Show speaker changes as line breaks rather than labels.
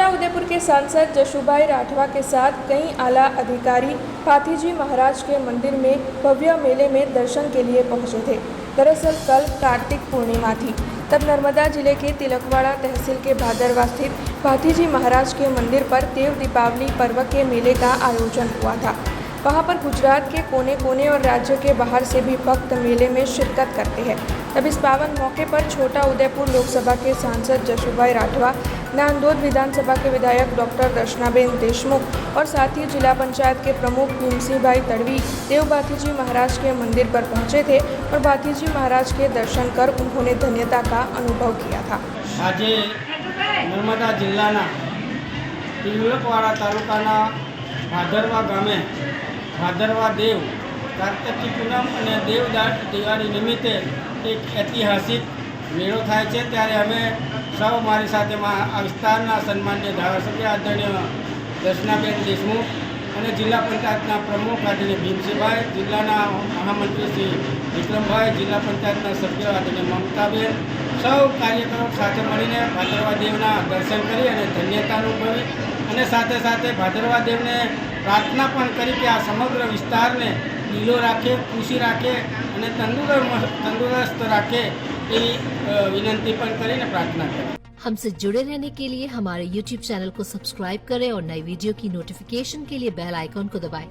उदेपुर के सांसद जशुभाई राठवा के साथ कई आला अधिकारी भाथीजी महाराज के मंदिर में भव्य मेले में दर्शन के लिए पहुंचे थे। दरअसल कल कार्तिक पूर्णिमा थी, तब नर्मदा जिले के तिलकवाड़ा तहसील के भादरवा स्थित भाथीजी महाराज के मंदिर पर देव दीपावली पर्व के मेले का आयोजन हुआ था। वहां पर गुजरात के कोने कोने और राज्य के बाहर से भी भक्त मेले में शिरकत करते हैं। तब इस पावन मौके पर छोटा उदेपुर लोकसभा के सांसद जशुभाई राठवा, नांदोद विधानसभा के विधायक डॉक्टर दर्शनाबेन देशमुख और साथ ही जिला पंचायत के प्रमुख भीमसिंहभाई तड़वी देव भाथीजी महाराज के मंदिर पर पहुंचे थे और भाथीजी महाराज के दर्शन कर उन्होंने धन्यता का अनुभव किया था।
आज नर्मदा जिल्लाना तिलकवाड़ा तालुकाना भादरवा गामे भादरवा देव कार्तिकी पूनम અને દેવ દિવાળી નિમિત્તે એક ઐતિહાસિક મેળો થાય છે। ત્યારે અમે સૌ મારી સાથે આ વિસ્તારના સન્માનીય ધારાસભ્ય આદરણીય દર્શનાબેન દેશમુખ અને જિલ્લા પંચાયતના પ્રમુખ આદરણીય ભીમસિંહભાઈ, જિલ્લાના મહામંત્રી શ્રી વિક્રમભાઈ, જિલ્લા પંચાયતના સભ્ય આદરણીય મમતાબેન, સૌ કાર્યકરો સાથે મળીને ભાદરવા દેવના દર્શન કરી અને ધન્યતા અનુભવી અને સાથે સાથે ભાદરવા દેવને प्रार्थना पण करी कि आ समग्र विस्तार ने लीलो राखे, खुशी राखे અને तंदुरुस्त राखे ये विनंती पण करी ने प्रार्थना करें।
हमसे जुड़े रहने के लिए हमारे YouTube चैनल को सब्सक्राइब करें और नई वीडियो की नोटिफिकेशन के लिए बेल आइकॉन को दबाएं।